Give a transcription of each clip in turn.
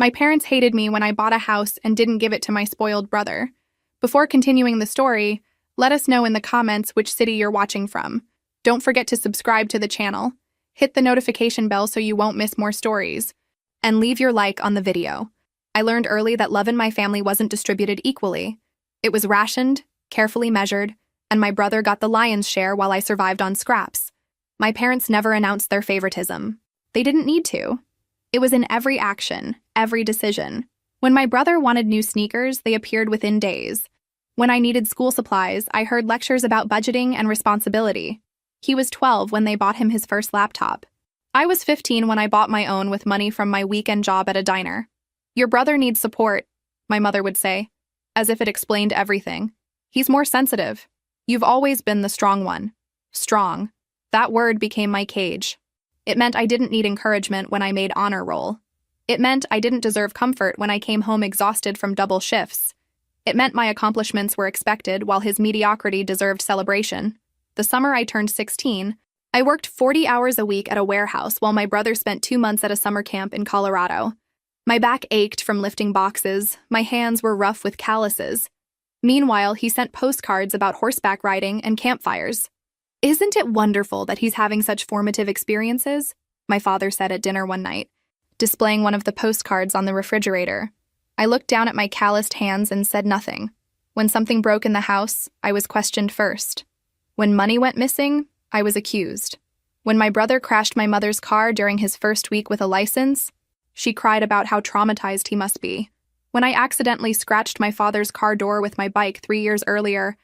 My parents hated me when I bought a house and didn't give it to my spoiled brother. Before continuing the story, let us know in the comments which city you're watching from. Don't forget to subscribe to the channel, hit the notification bell so you won't miss more stories, and leave your like on the video. I learned early that love in my family wasn't distributed equally. It was rationed, carefully measured, and my brother got the lion's share while I survived on scraps. My parents never announced their favoritism. They didn't need to. It was in every action, every decision. When my brother wanted new sneakers, they appeared within days. When I needed school supplies, I heard lectures about budgeting and responsibility. He was 12 when they bought him his first laptop. I was 15 when I bought my own with money from my weekend job at a diner. Your brother needs support, my mother would say, as if it explained everything. He's more sensitive. You've always been the strong one. Strong. That word became my cage. It meant I didn't need encouragement when I made honor roll. It meant I didn't deserve comfort when I came home exhausted from double shifts. It meant my accomplishments were expected while his mediocrity deserved celebration. The summer I turned 16, I worked 40 hours a week at a warehouse while my brother spent 2 months at a summer camp in Colorado. My back ached from lifting boxes, my hands were rough with calluses. Meanwhile, he sent postcards about horseback riding and campfires. Isn't it wonderful that he's having such formative experiences? My father said at dinner one night, displaying one of the postcards on the refrigerator. I looked down at my calloused hands and said nothing. When something broke in the house, I was questioned first. When money went missing, I was accused. When my brother crashed my mother's car during his first week with a license, she cried about how traumatized he must be. When I accidentally scratched my father's car door with my bike 3 years earlier,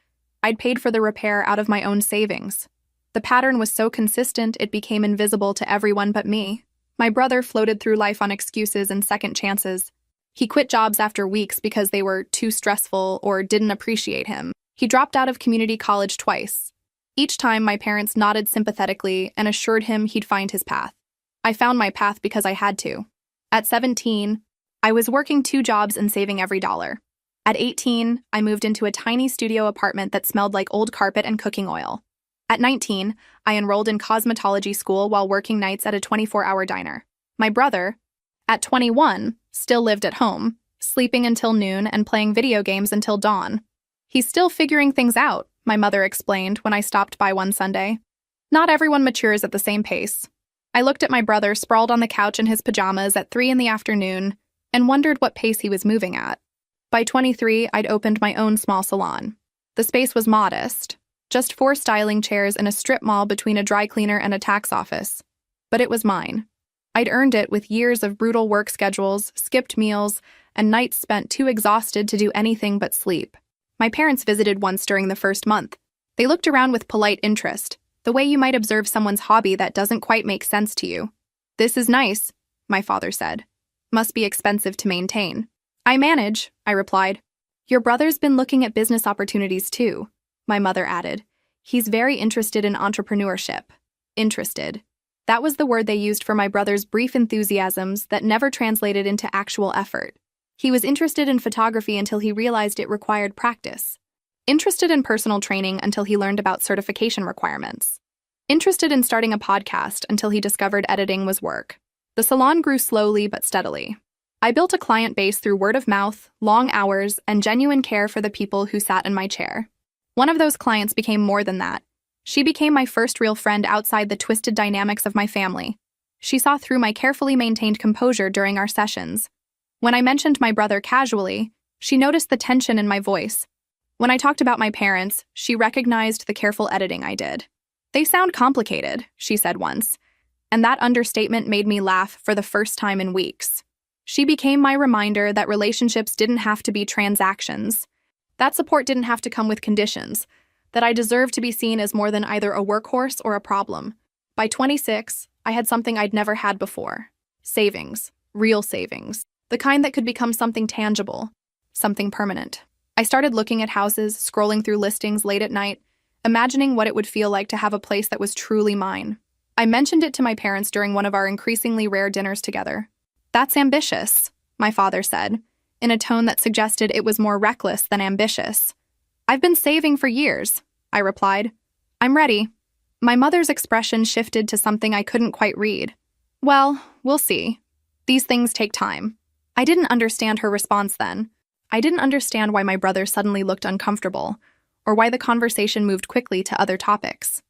I'd paid for the repair out of my own savings. The pattern was so consistent it became invisible to everyone but me. My brother floated through life on excuses and second chances. He quit jobs after weeks because they were too stressful or didn't appreciate him. He dropped out of community college twice. Each time, my parents nodded sympathetically and assured him he'd find his path. I found my path because I had to. At 17, I was working 2 jobs and saving every dollar. At 18, I moved into a tiny studio apartment that smelled like old carpet and cooking oil. At 19, I enrolled in cosmetology school while working nights at a 24-hour diner. My brother, at 21, still lived at home, sleeping until noon and playing video games until dawn. He's still figuring things out, my mother explained when I stopped by one Sunday. Not everyone matures at the same pace. I looked at my brother sprawled on the couch in his pajamas at 3 in the afternoon and wondered what pace he was moving at. By 23, I'd opened my own small salon. The space was modest, just 4 styling chairs in a strip mall between a dry cleaner and a tax office. But it was mine. I'd earned it with years of brutal work schedules, skipped meals, and nights spent too exhausted to do anything but sleep. My parents visited once during the first month. They looked around with polite interest, the way you might observe someone's hobby that doesn't quite make sense to you. "This is nice," my father said. "Must be expensive to maintain." "I manage," I replied. "Your brother's been looking at business opportunities too," my mother added. "He's very interested in entrepreneurship." Interested. That was the word they used for my brother's brief enthusiasms that never translated into actual effort. He was interested in photography until he realized it required practice. Interested in personal training until he learned about certification requirements. Interested in starting a podcast until he discovered editing was work. The salon grew slowly but steadily. I built a client base through word of mouth, long hours, and genuine care for the people who sat in my chair. One of those clients became more than that. She became my first real friend outside the twisted dynamics of my family. She saw through my carefully maintained composure during our sessions. When I mentioned my brother casually, she noticed the tension in my voice. When I talked about my parents, she recognized the careful editing I did. "They sound complicated," she said once, and that understatement made me laugh for the first time in weeks. She became my reminder that relationships didn't have to be transactions. That support didn't have to come with conditions, that I deserved to be seen as more than either a workhorse or a problem. By 26, I had something I'd never had before. Savings. Real savings. The kind that could become something tangible. Something permanent. I started looking at houses, scrolling through listings late at night, imagining what it would feel like to have a place that was truly mine. I mentioned it to my parents during one of our increasingly rare dinners together. "That's ambitious," my father said, in a tone that suggested it was more reckless than ambitious. "I've been saving for years," I replied. "I'm ready." My mother's expression shifted to something I couldn't quite read. "Well, we'll see. These things take time." I didn't understand her response then. I didn't understand why my brother suddenly looked uncomfortable, or why the conversation moved quickly to other topics.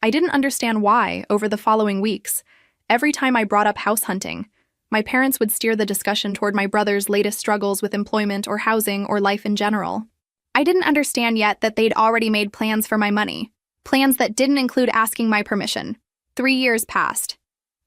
I didn't understand why, over the following weeks, every time I brought up house hunting, my parents would steer the discussion toward my brother's latest struggles with employment or housing or life in general. I didn't understand yet that they'd already made plans for my money, plans that didn't include asking my permission. 3 years passed.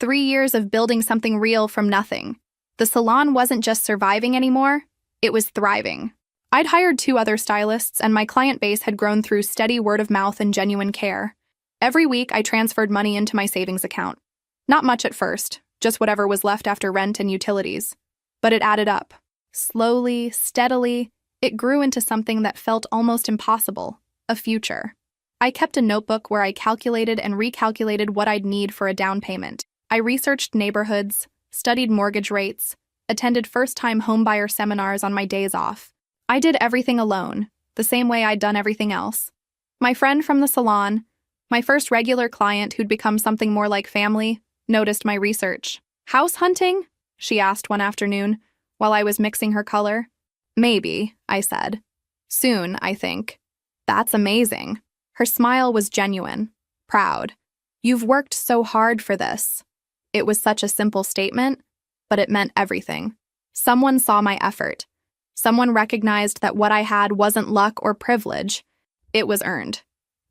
3 years of building something real from nothing. The salon wasn't just surviving anymore, it was thriving. I'd hired 2 other stylists, and my client base had grown through steady word of mouth and genuine care. Every week, I transferred money into my savings account. Not much at first, just whatever was left after rent and utilities. But it added up. Slowly, steadily, it grew into something that felt almost impossible, a future. I kept a notebook where I calculated and recalculated what I'd need for a down payment. I researched neighborhoods, studied mortgage rates, attended first-time homebuyer seminars on my days off. I did everything alone, the same way I'd done everything else. My friend from the salon, my first regular client who'd become something more like family, noticed my research. "House hunting?" she asked one afternoon, while I was mixing her color. "Maybe," I said. "Soon, I think." "That's amazing." Her smile was genuine, proud. "You've worked so hard for this." It was such a simple statement, but it meant everything. Someone saw my effort. Someone recognized that what I had wasn't luck or privilege. It was earned.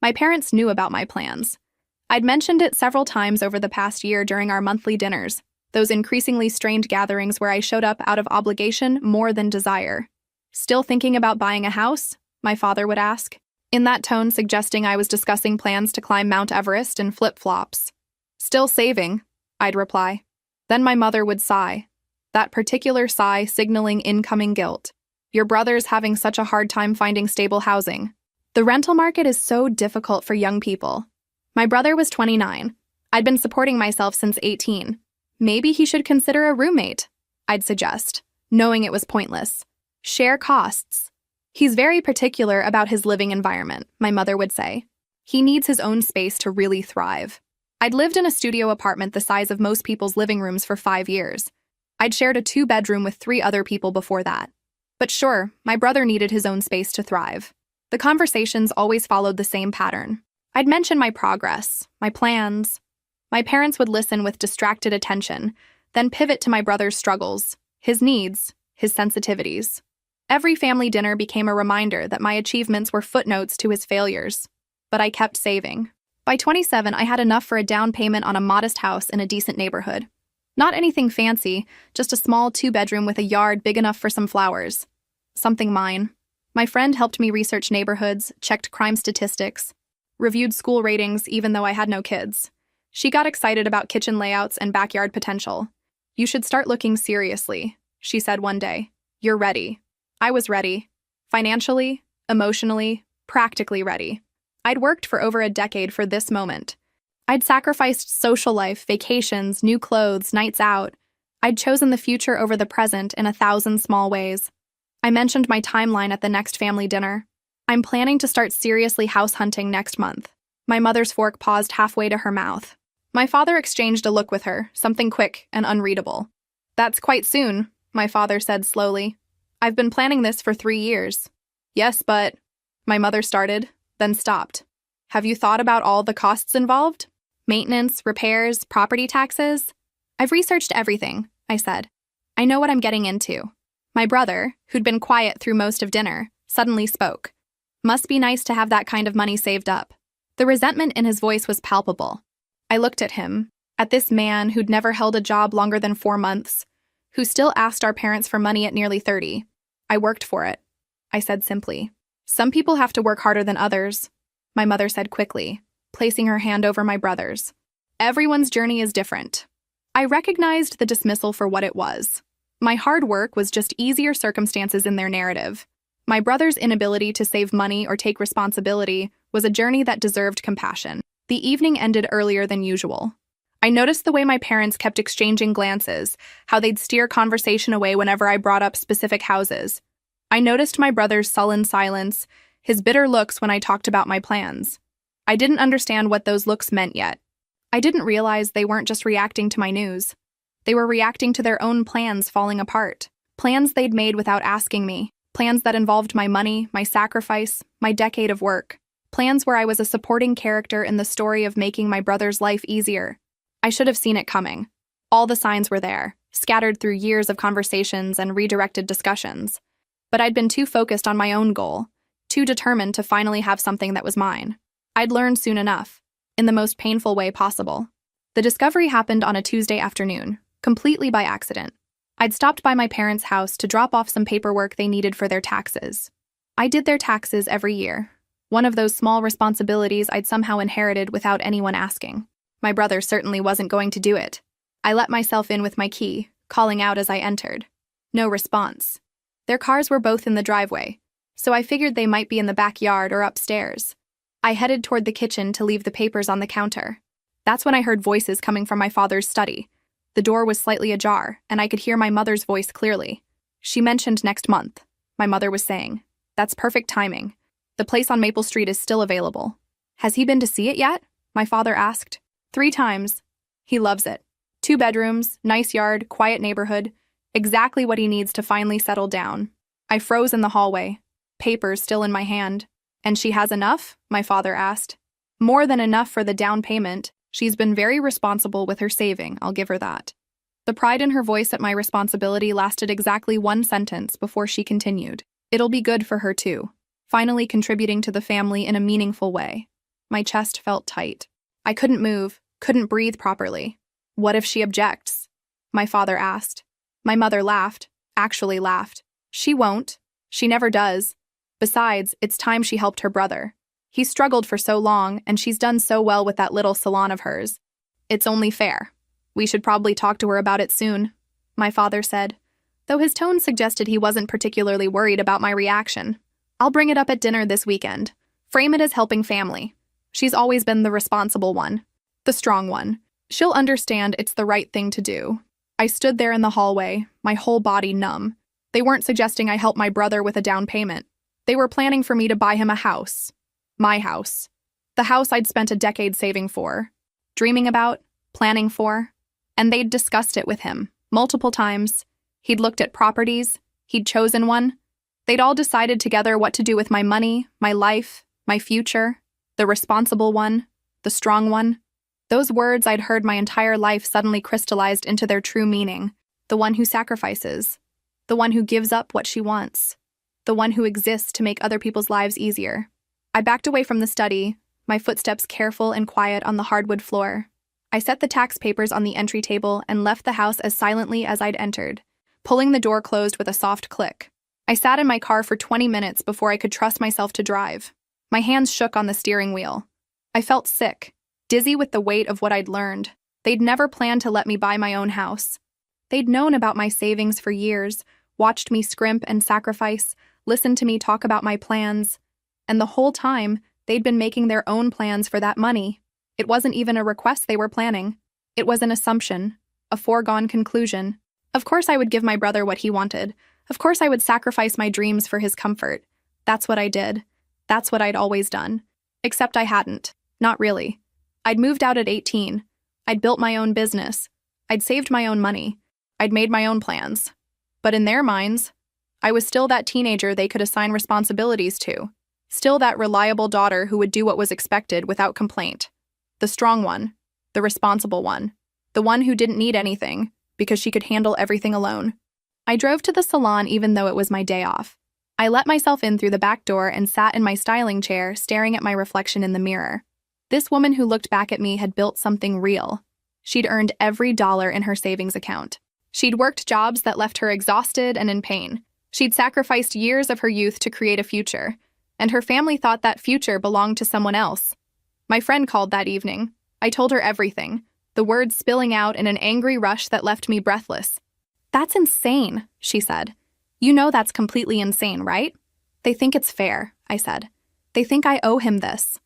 My parents knew about my plans. I'd mentioned it several times over the past year during our monthly dinners, those increasingly strained gatherings where I showed up out of obligation more than desire. "Still thinking about buying a house?" my father would ask, in that tone suggesting I was discussing plans to climb Mount Everest in flip-flops. "Still saving," I'd reply. Then my mother would sigh, that particular sigh signaling incoming guilt. "Your brother's having such a hard time finding stable housing. The rental market is so difficult for young people." My brother was 29. I'd been supporting myself since 18. "Maybe he should consider a roommate," I'd suggest, knowing it was pointless. "Share costs." "He's very particular about his living environment," my mother would say. "He needs his own space to really thrive." I'd lived in a studio apartment the size of most people's living rooms for 5 years. I'd shared a 2-bedroom with 3 other people before that. But sure, my brother needed his own space to thrive. The conversations always followed the same pattern. I'd mention my progress, my plans. My parents would listen with distracted attention, then pivot to my brother's struggles, his needs, his sensitivities. Every family dinner became a reminder that my achievements were footnotes to his failures. But I kept saving. By 27, I had enough for a down payment on a modest house in a decent neighborhood. Not anything fancy, just a small 2-bedroom with a yard big enough for some flowers. Something mine. My friend helped me research neighborhoods, checked crime statistics, reviewed school ratings even though I had no kids. She got excited about kitchen layouts and backyard potential. "You should start looking seriously," she said one day. "You're ready." I was ready. Financially, emotionally, practically ready. I'd worked for over a decade for this moment. I'd sacrificed social life, vacations, new clothes, nights out. I'd chosen the future over the present in 1,000 small ways. I mentioned my timeline at the next family dinner. "I'm planning to start seriously house hunting next month." My mother's fork paused halfway to her mouth. My father exchanged a look with her, something quick and unreadable. "That's quite soon," my father said slowly. "I've been planning this for 3 years." "Yes, but..." my mother started, then stopped. "Have you thought about all the costs involved? Maintenance, repairs, property taxes?" "I've researched everything," I said. "I know what I'm getting into." My brother, who'd been quiet through most of dinner, suddenly spoke. "Must be nice to have that kind of money saved up." The resentment in his voice was palpable. I looked at him, at this man who'd never held a job longer than 4 months, who still asked our parents for money at nearly 30. "I worked for it," I said simply. "Some people have to work harder than others," my mother said quickly, placing her hand over my brother's. "Everyone's journey is different." I recognized the dismissal for what it was. My hard work was just easier circumstances in their narrative. My brother's inability to save money or take responsibility was a journey that deserved compassion. The evening ended earlier than usual. I noticed the way my parents kept exchanging glances, how they'd steer conversation away whenever I brought up specific houses. I noticed my brother's sullen silence, his bitter looks when I talked about my plans. I didn't understand what those looks meant yet. I didn't realize they weren't just reacting to my news. They were reacting to their own plans falling apart. Plans they'd made without asking me. Plans that involved my money, my sacrifice, my decade of work. Plans where I was a supporting character in the story of making my brother's life easier. I should have seen it coming. All the signs were there, scattered through years of conversations and redirected discussions. But I'd been too focused on my own goal, too determined to finally have something that was mine. I'd learned soon enough, in the most painful way possible. The discovery happened on a Tuesday afternoon, completely by accident. I'd stopped by my parents' house to drop off some paperwork they needed for their taxes. I did their taxes every year, one of those small responsibilities I'd somehow inherited without anyone asking. My brother certainly wasn't going to do it. I let myself in with my key, calling out as I entered. No response. Their cars were both in the driveway, so I figured they might be in the backyard or upstairs. I headed toward the kitchen to leave the papers on the counter. That's when I heard voices coming from my father's study. The door was slightly ajar, and I could hear my mother's voice clearly. She mentioned next month, my mother was saying. That's perfect timing. The place on Maple Street is still available. Has he been to see it yet? My father asked. 3 times. He loves it. 2 bedrooms, nice yard, quiet neighborhood. Exactly what he needs to finally settle down. I froze in the hallway, papers still in my hand. And she has enough? My father asked. More than enough for the down payment. She's been very responsible with her saving, I'll give her that. The pride in her voice at my responsibility lasted exactly 1 sentence before she continued. It'll be good for her too. Finally contributing to the family in a meaningful way. My chest felt tight. I couldn't move, couldn't breathe properly. What if she objects? My father asked. My mother laughed, actually laughed. She won't. She never does. Besides, it's time she helped her brother. He struggled for so long, and she's done so well with that little salon of hers. It's only fair. We should probably talk to her about it soon, my father said, though his tone suggested he wasn't particularly worried about my reaction. I'll bring it up at dinner this weekend. Frame it as helping family. She's always been the responsible one, the strong one. She'll understand it's the right thing to do. I stood there in the hallway, my whole body numb. They weren't suggesting I help my brother with a down payment. They were planning for me to buy him a house. My house. The house I'd spent a decade saving for, dreaming about, planning for. And they'd discussed it with him, multiple times. He'd looked at properties. He'd chosen one. They'd all decided together what to do with my money, my life, my future, the responsible one, the strong one. Those words I'd heard my entire life suddenly crystallized into their true meaning. The one who sacrifices. The one who gives up what she wants. The one who exists to make other people's lives easier. I backed away from the study, my footsteps careful and quiet on the hardwood floor. I set the tax papers on the entry table and left the house as silently as I'd entered, pulling the door closed with a soft click. I sat in my car for 20 minutes before I could trust myself to drive. My hands shook on the steering wheel. I felt sick, dizzy with the weight of what I'd learned. They'd never planned to let me buy my own house. They'd known about my savings for years, watched me scrimp and sacrifice, listened to me talk about my plans. And the whole time, they'd been making their own plans for that money. It wasn't even a request they were planning. It was an assumption, a foregone conclusion. Of course I would give my brother what he wanted. Of course I would sacrifice my dreams for his comfort. That's what I did. That's what I'd always done. Except I hadn't. Not really. I'd moved out at 18. I'd built my own business. I'd saved my own money. I'd made my own plans. But in their minds, I was still that teenager they could assign responsibilities to. Still that reliable daughter who would do what was expected without complaint. The strong one. The responsible one. The one who didn't need anything, because she could handle everything alone. I drove to the salon even though it was my day off. I let myself in through the back door and sat in my styling chair, staring at my reflection in the mirror. This woman who looked back at me had built something real. She'd earned every dollar in her savings account. She'd worked jobs that left her exhausted and in pain. She'd sacrificed years of her youth to create a future. And her family thought that future belonged to someone else. My friend called that evening. I told her everything, the words spilling out in an angry rush that left me breathless. That's insane, she said. You know that's completely insane, right? They think it's fair, I said. They think I owe him this.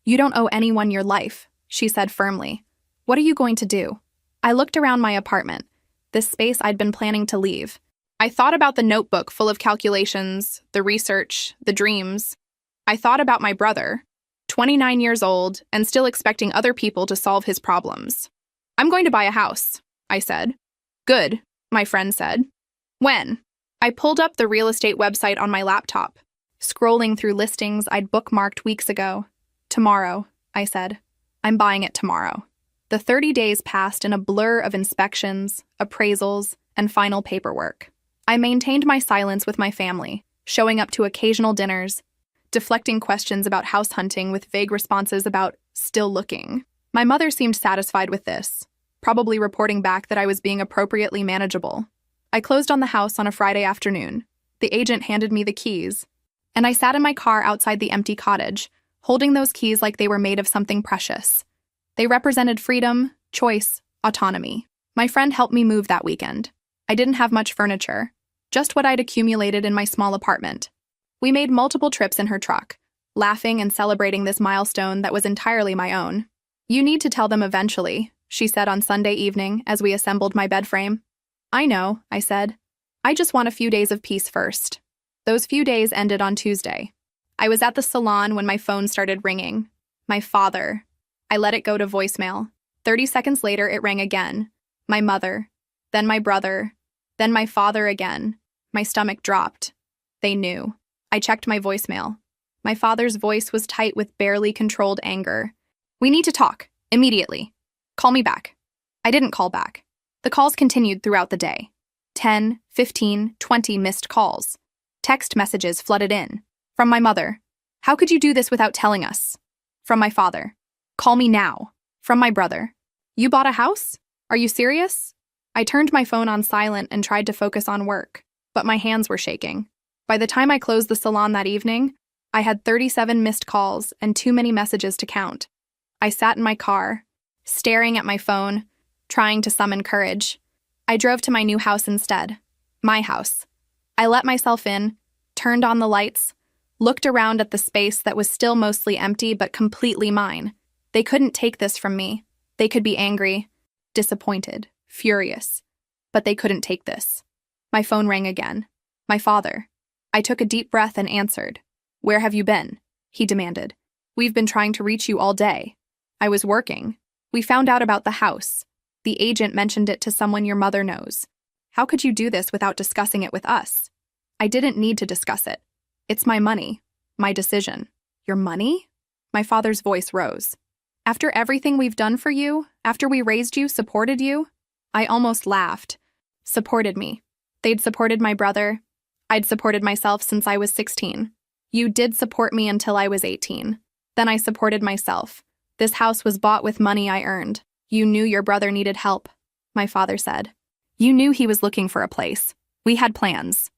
You don't owe anyone your life, she said firmly. What are you going to do? I looked around my apartment, this space I'd been planning to leave. I thought about the notebook full of calculations, the research, the dreams. I thought about my brother, 29 years old, and still expecting other people to solve his problems. I'm going to buy a house, I said. Good, my friend said. When? I pulled up the real estate website on my laptop, scrolling through listings I'd bookmarked weeks ago. Tomorrow, I said. I'm buying it tomorrow. The 30 days passed in a blur of inspections, appraisals, and final paperwork. I maintained my silence with my family, showing up to occasional dinners, deflecting questions about house hunting with vague responses about still looking. My mother seemed satisfied with this, probably reporting back that I was being appropriately manageable. I closed on the house on a Friday afternoon. The agent handed me the keys, and I sat in my car outside the empty cottage, holding those keys like they were made of something precious. They represented freedom, choice, autonomy. My friend helped me move that weekend. I didn't have much furniture, just what I'd accumulated in my small apartment. We made multiple trips in her truck, laughing and celebrating this milestone that was entirely my own. You need to tell them eventually, she said on Sunday evening as we assembled my bed frame. I know, I said. I just want a few days of peace first. Those few days ended on Tuesday. I was at the salon when my phone started ringing. My father. I let it go to voicemail. 30 seconds later, it rang again. My mother. Then my brother. Then my father again. My stomach dropped. They knew. I checked my voicemail. My father's voice was tight with barely controlled anger. We need to talk. Immediately. Call me back. I didn't call back. The calls continued throughout the day. 10, 15, 20 missed calls. Text messages flooded in. From my mother. How could you do this without telling us? From my father. Call me now. From my brother. You bought a house? Are you serious? I turned my phone on silent and tried to focus on work, but my hands were shaking. By the time I closed the salon that evening, I had 37 missed calls and too many messages to count. I sat in my car, staring at my phone, trying to summon courage. I drove to my new house instead. My house. I let myself in, turned on the lights, looked around at the space that was still mostly empty but completely mine. They couldn't take this from me. They could be angry, disappointed, furious, but they couldn't take this. My phone rang again. My father. I took a deep breath and answered. Where have you been? He demanded. We've been trying to reach you all day. I was working. We found out about the house. The agent mentioned it to someone your mother knows. How could you do this without discussing it with us? I didn't need to discuss it. It's my money. My decision. Your money? My father's voice rose. After everything we've done for you, after we raised you, supported you, I almost laughed. Supported me. They'd supported my brother. I'd supported myself since I was 16. You did support me until I was 18. Then I supported myself. This house was bought with money I earned. You knew your brother needed help, my father said. You knew he was looking for a place. We had plans.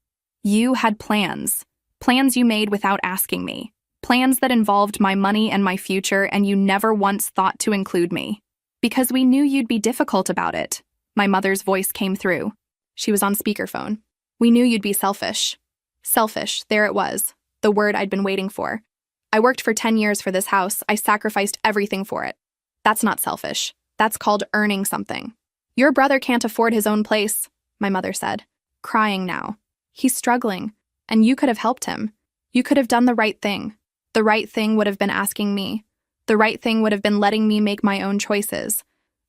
You had plans. Plans you made without asking me. Plans that involved my money and my future, and you never once thought to include me. Because we knew you'd be difficult about it. My mother's voice came through. She was on speakerphone. We knew you'd be selfish. Selfish, there it was, the word I'd been waiting for. I worked for 10 years for this house. I sacrificed everything for it. That's not selfish. That's called earning something. Your brother can't afford his own place, my mother said, crying now. He's struggling, and you could have helped him. You could have done the right thing. The right thing would have been asking me. The right thing would have been letting me make my own choices.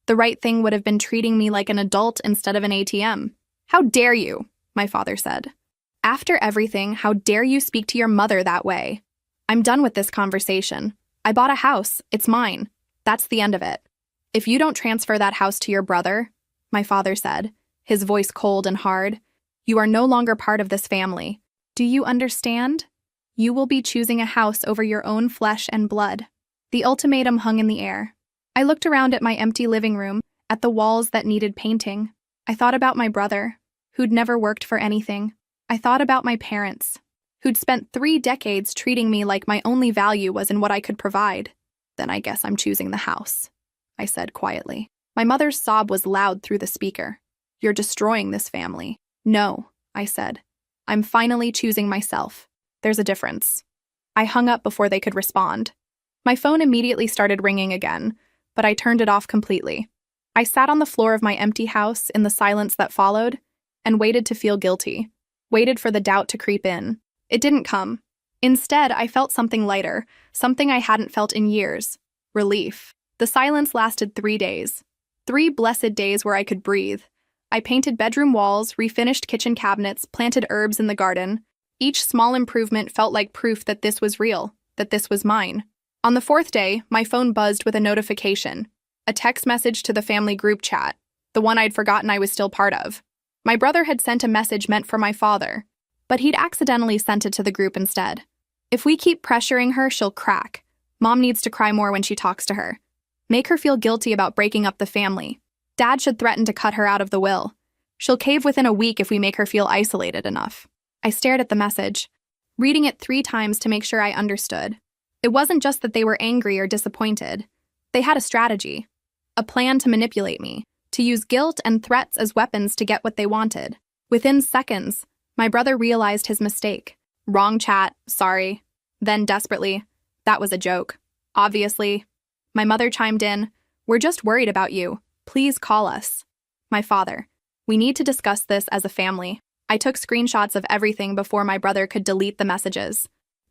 The right thing would have been treating me like an adult instead of an ATM. How dare you, my father said. After everything, how dare you speak to your mother that way? I'm done with this conversation. I bought a house. It's mine. That's the end of it. If you don't transfer that house to your brother, my father said, his voice cold and hard, you are no longer part of this family. Do you understand? You will be choosing a house over your own flesh and blood. The ultimatum hung in the air. I looked around at my empty living room, at the walls that needed painting. I thought about my brother, who'd never worked for anything. I thought about my parents, who'd spent 3 decades treating me like my only value was in what I could provide. Then I guess I'm choosing the house, I said quietly. My mother's sob was loud through the speaker. You're destroying this family. No, I said. I'm finally choosing myself. There's a difference. I hung up before they could respond. My phone immediately started ringing again, but I turned it off completely. I sat on the floor of my empty house in the silence that followed and waited to feel guilty, waited for the doubt to creep in. It didn't come. Instead, I felt something lighter, something I hadn't felt in years. Relief. The silence lasted 3 days. 3 blessed days where I could breathe. I painted bedroom walls, refinished kitchen cabinets, planted herbs in the garden. Each small improvement felt like proof that this was real, that this was mine. On the fourth day, my phone buzzed with a notification, a text message to the family group chat, the one I'd forgotten I was still part of. My brother had sent a message meant for my father, but he'd accidentally sent it to the group instead. If we keep pressuring her, she'll crack. Mom needs to cry more when she talks to her. Make her feel guilty about breaking up the family. Dad should threaten to cut her out of the will. She'll cave within a week if we make her feel isolated enough. I stared at the message, reading it 3 times to make sure I understood. It wasn't just that they were angry or disappointed. They had a strategy, a plan to manipulate me, to use guilt and threats as weapons to get what they wanted. Within seconds, my brother realized his mistake. Wrong chat, sorry. Then desperately, that was a joke. Obviously. My mother chimed in, we're just worried about you. Please call us. My father, we need to discuss this as a family. I took screenshots of everything before my brother could delete the messages.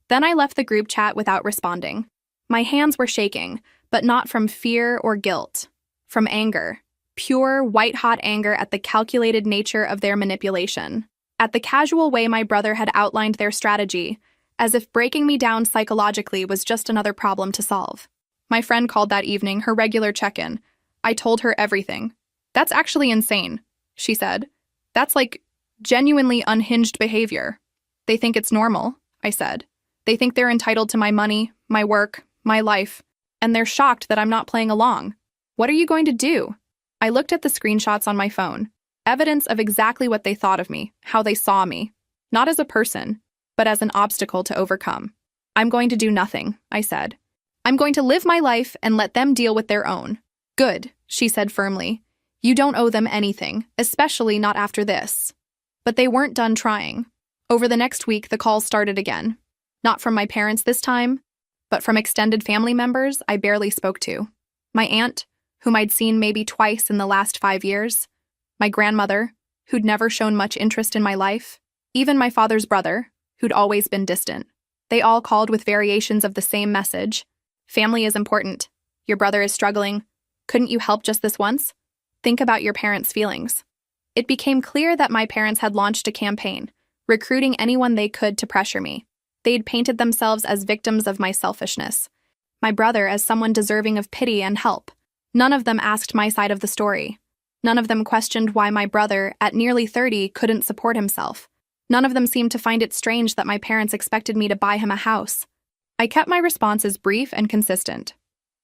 Then I left the group chat without responding. My hands were shaking, but not from fear or guilt. From anger. Pure, white-hot anger at the calculated nature of their manipulation. At the casual way my brother had outlined their strategy, as if breaking me down psychologically was just another problem to solve. My friend called that evening, her regular check-in. I told her everything. That's actually insane, she said. That's like genuinely unhinged behavior. They think it's normal, I said. They think they're entitled to my money, my work, my life, and they're shocked that I'm not playing along. What are you going to do? I looked at the screenshots on my phone. Evidence of exactly what they thought of me, how they saw me. Not as a person, but as an obstacle to overcome. I'm going to do nothing, I said. I'm going to live my life and let them deal with their own. Good, she said firmly. You don't owe them anything, especially not after this. But they weren't done trying. Over the next week, the calls started again. Not from my parents this time, but from extended family members I barely spoke to. My aunt, whom I'd seen maybe twice in the last 5 years. My grandmother, who'd never shown much interest in my life. Even my father's brother, who'd always been distant. They all called with variations of the same message. Family is important. Your brother is struggling. Couldn't you help just this once? Think about your parents' feelings. It became clear that my parents had launched a campaign, recruiting anyone they could to pressure me. They'd painted themselves as victims of my selfishness. My brother as someone deserving of pity and help. None of them asked my side of the story. None of them questioned why my brother, at nearly 30, couldn't support himself. None of them seemed to find it strange that my parents expected me to buy him a house. I kept my responses brief and consistent.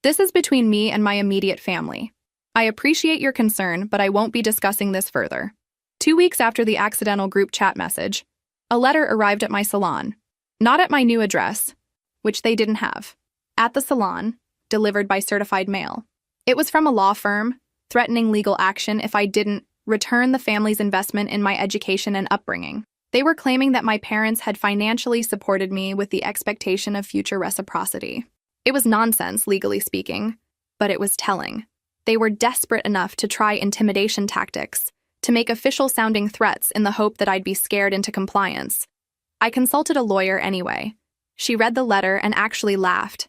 This is between me and my immediate family. I appreciate your concern, but I won't be discussing this further. 2 weeks after the accidental group chat message, a letter arrived at my salon. Not at my new address, which they didn't have. At the salon, delivered by certified mail. It was from a law firm, threatening legal action if I didn't return the family's investment in my education and upbringing. They were claiming that my parents had financially supported me with the expectation of future reciprocity. It was nonsense, legally speaking, but it was telling. They were desperate enough to try intimidation tactics, to make official-sounding threats in the hope that I'd be scared into compliance. I consulted a lawyer anyway. She read the letter and actually laughed.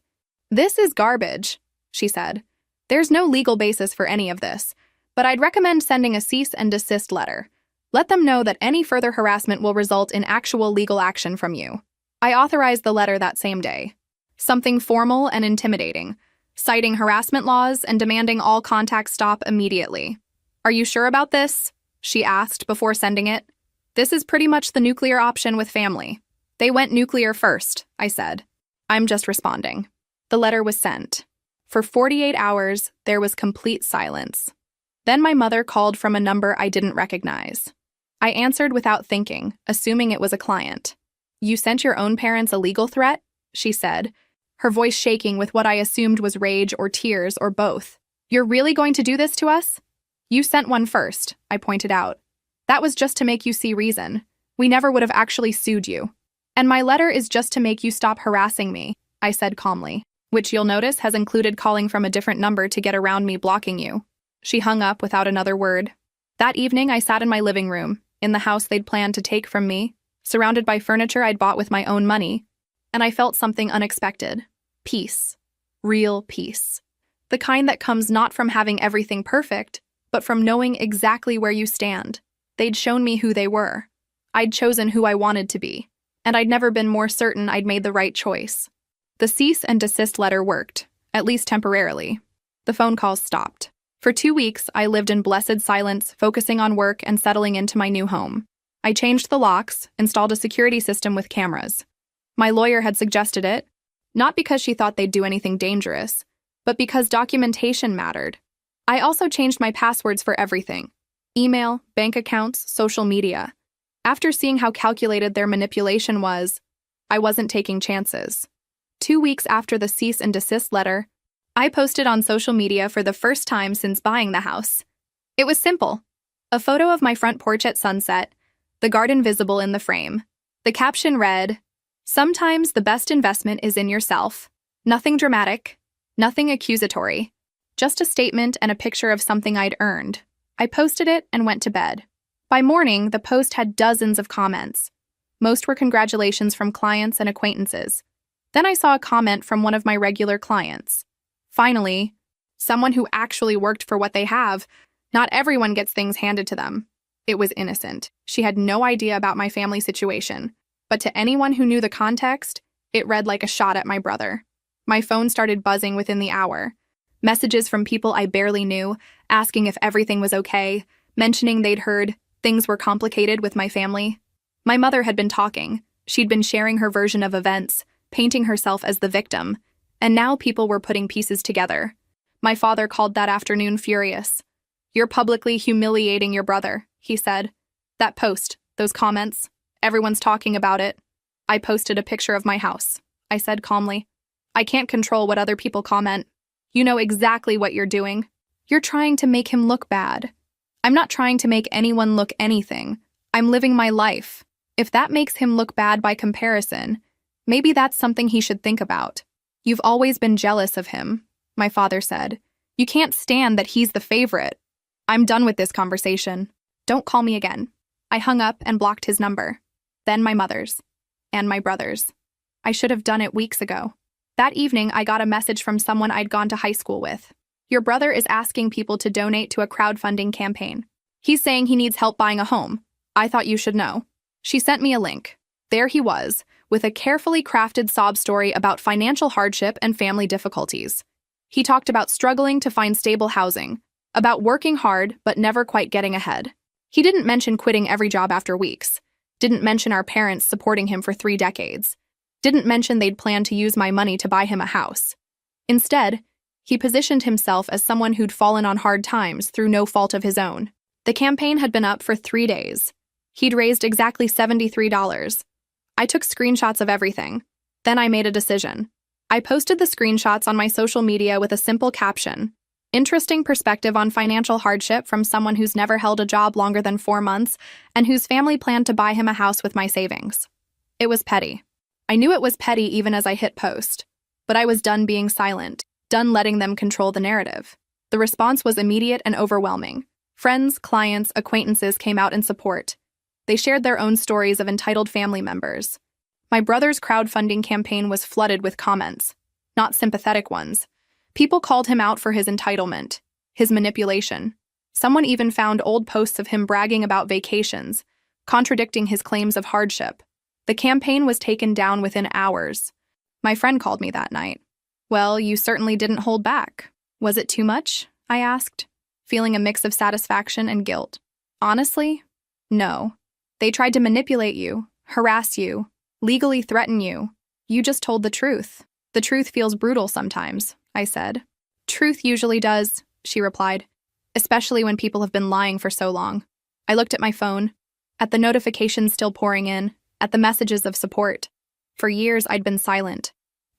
"This is garbage," she said. "There's no legal basis for any of this, but I'd recommend sending a cease and desist letter. Let them know that any further harassment will result in actual legal action from you." I authorized the letter that same day. Something formal and intimidating, citing harassment laws and demanding all contact stop immediately. "Are you sure about this?" she asked before sending it. "This is pretty much the nuclear option with family." "They went nuclear first," I said. "I'm just responding." The letter was sent. For 48 hours, there was complete silence. Then my mother called from a number I didn't recognize. I answered without thinking, assuming it was a client. "You sent your own parents a legal threat?" she said, her voice shaking with what I assumed was rage or tears or both. "You're really going to do this to us?" "You sent one first," I pointed out. "That was just to make you see reason. We never would have actually sued you. And my letter is just to make you stop harassing me," I said calmly, "which you'll notice has included calling from a different number to get around me blocking you." She hung up without another word. That evening, I sat in my living room, in the house they'd planned to take from me, surrounded by furniture I'd bought with my own money, and I felt something unexpected. Peace. Real peace. The kind that comes not from having everything perfect, but from knowing exactly where you stand. They'd shown me who they were. I'd chosen who I wanted to be, and I'd never been more certain I'd made the right choice. The cease and desist letter worked, at least temporarily. The phone calls stopped. For 2 weeks, I lived in blessed silence, focusing on work and settling into my new home. I changed the locks, installed a security system with cameras. My lawyer had suggested it, not because she thought they'd do anything dangerous, but because documentation mattered. I also changed my passwords for everything: email, bank accounts, social media. After seeing how calculated their manipulation was, I wasn't taking chances. 2 weeks after the cease and desist letter, I posted on social media for the first time since buying the house. It was simple. A photo of my front porch at sunset, the garden visible in the frame. The caption read, "Sometimes the best investment is in yourself." Nothing dramatic, nothing accusatory, just a statement and a picture of something I'd earned. I posted it and went to bed. By morning, the post had dozens of comments. Most were congratulations from clients and acquaintances. Then I saw a comment from one of my regular clients. Finally, someone who actually worked for what they have. Not everyone gets things handed to them. It was innocent. She had no idea about my family situation. But to anyone who knew the context, it read like a shot at my brother. My phone started buzzing within the hour. Messages from people I barely knew, asking if everything was okay, mentioning they'd heard things were complicated with my family. My mother had been talking. She'd been sharing her version of events, painting herself as the victim. And now people were putting pieces together. My father called that afternoon furious. "You're publicly humiliating your brother," he said. "That post, those comments, everyone's talking about it." "I posted a picture of my house," I said calmly. "I can't control what other people comment. You know exactly what you're doing. You're trying to make him look bad." "I'm not trying to make anyone look anything. I'm living my life. If that makes him look bad by comparison, maybe that's something he should think about." "You've always been jealous of him," my father said. "You can't stand that he's the favorite." "I'm done with this conversation. Don't call me again." I hung up and blocked his number. Then my mother's. And my brother's. I should have done it weeks ago. That evening, I got a message from someone I'd gone to high school with. "Your brother is asking people to donate to a crowdfunding campaign. He's saying he needs help buying a home. I thought you should know." She sent me a link. There he was, with a carefully crafted sob story about financial hardship and family difficulties. He talked about struggling to find stable housing, about working hard but never quite getting ahead. He didn't mention quitting every job after weeks, didn't mention our parents supporting him for 3 decades, didn't mention they'd planned to use my money to buy him a house. Instead, he positioned himself as someone who'd fallen on hard times through no fault of his own. The campaign had been up for 3 days. He'd raised exactly $73. I took screenshots of everything. Then I made a decision. I posted the screenshots on my social media with a simple caption: "Interesting perspective on financial hardship from someone who's never held a job longer than 4 months and whose family planned to buy him a house with my savings." It was petty. I knew it was petty even as I hit post. But I was done being silent, done letting them control the narrative. The response was immediate and overwhelming. Friends, clients, acquaintances came out in support. They shared their own stories of entitled family members. My brother's crowdfunding campaign was flooded with comments, not sympathetic ones. People called him out for his entitlement, his manipulation. Someone even found old posts of him bragging about vacations, contradicting his claims of hardship. The campaign was taken down within hours. My friend called me that night. "Well, you certainly didn't hold back. Was it too much?" I asked, feeling a mix of satisfaction and guilt. "Honestly, no. They tried to manipulate you, harass you, legally threaten you. You just told the truth. The truth feels brutal sometimes," I said. "Truth usually does," she replied, "especially when people have been lying for so long." I looked at my phone, at the notifications still pouring in, at the messages of support. For years, I'd been silent.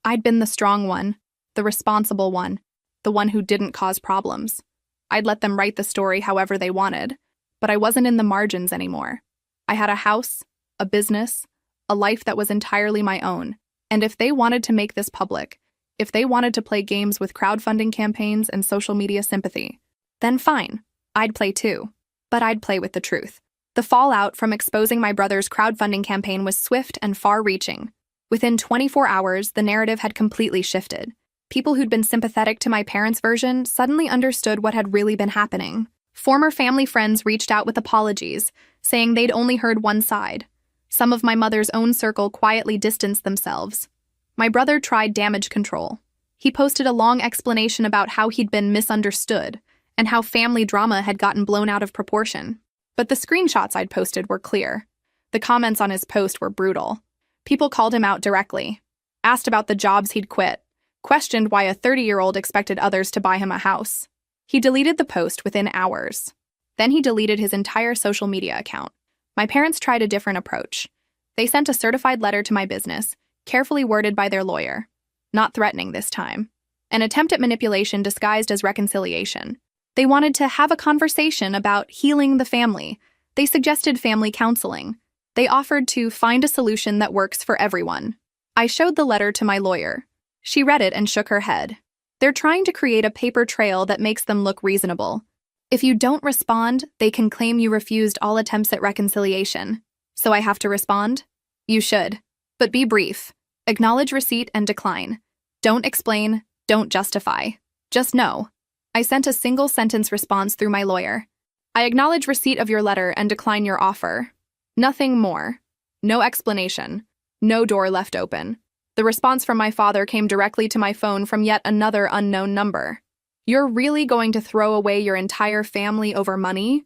I'd been the strong one, the responsible one, the one who didn't cause problems. I'd let them write the story however they wanted, but I wasn't in the margins anymore. I had a house, a business, a life that was entirely my own. And if they wanted to make this public, if they wanted to play games with crowdfunding campaigns and social media sympathy, then fine, I'd play too. But I'd play with the truth. The fallout from exposing my brother's crowdfunding campaign was swift and far-reaching. Within 24 hours, the narrative had completely shifted. People who'd been sympathetic to my parents' version suddenly understood what had really been happening. Former family friends reached out with apologies, saying they'd only heard one side. Some of my mother's own circle quietly distanced themselves. My brother tried damage control. He posted a long explanation about how he'd been misunderstood and how family drama had gotten blown out of proportion. But the screenshots I'd posted were clear. The comments on his post were brutal. People called him out directly, asked about the jobs he'd quit, questioned why a 30-year-old expected others to buy him a house. He deleted the post within hours. Then he deleted his entire social media account. My parents tried a different approach. They sent a certified letter to my business, carefully worded by their lawyer. Not threatening this time. An attempt at manipulation disguised as reconciliation. They wanted to have a conversation about healing the family. They suggested family counseling. They offered to find a solution that works for everyone. I showed the letter to my lawyer. She read it and shook her head. They're trying to create a paper trail that makes them look reasonable. If you don't respond, they can claim you refused all attempts at reconciliation. So I have to respond? You should. But be brief. Acknowledge receipt and decline. Don't explain, don't justify. Just know. I sent a single-sentence response through my lawyer. I acknowledge receipt of your letter and decline your offer. Nothing more. No explanation. No door left open. The response from my father came directly to my phone from yet another unknown number. You're really going to throw away your entire family over money?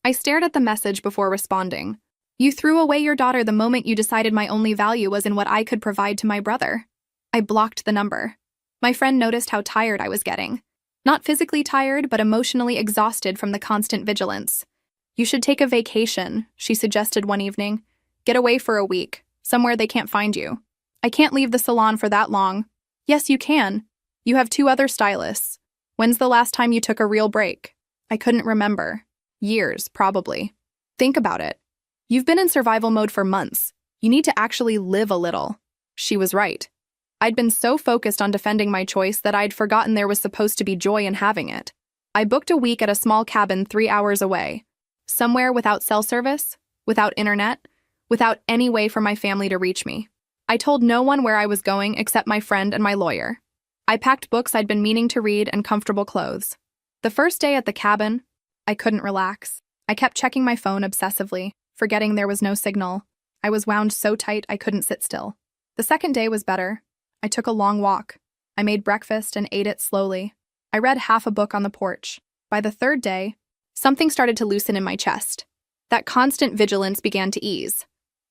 I stared at the message before responding. You threw away your daughter the moment you decided my only value was in what I could provide to my brother. I blocked the number. My friend noticed how tired I was getting. Not physically tired, but emotionally exhausted from the constant vigilance. You should take a vacation, she suggested one evening. Get away for a week, somewhere they can't find you. I can't leave the salon for that long. Yes, you can. You have 2 other stylists. When's the last time you took a real break? I couldn't remember. Years, probably. Think about it. You've been in survival mode for months. You need to actually live a little. She was right. I'd been so focused on defending my choice that I'd forgotten there was supposed to be joy in having it. I booked a week at a small cabin 3 hours away. Somewhere without cell service, without internet, without any way for my family to reach me. I told no one where I was going except my friend and my lawyer. I packed books I'd been meaning to read and comfortable clothes. The first day at the cabin, I couldn't relax. I kept checking my phone obsessively, forgetting there was no signal. I was wound so tight I couldn't sit still. The second day was better. I took a long walk. I made breakfast and ate it slowly. I read half a book on the porch. By the third day, something started to loosen in my chest. That constant vigilance began to ease.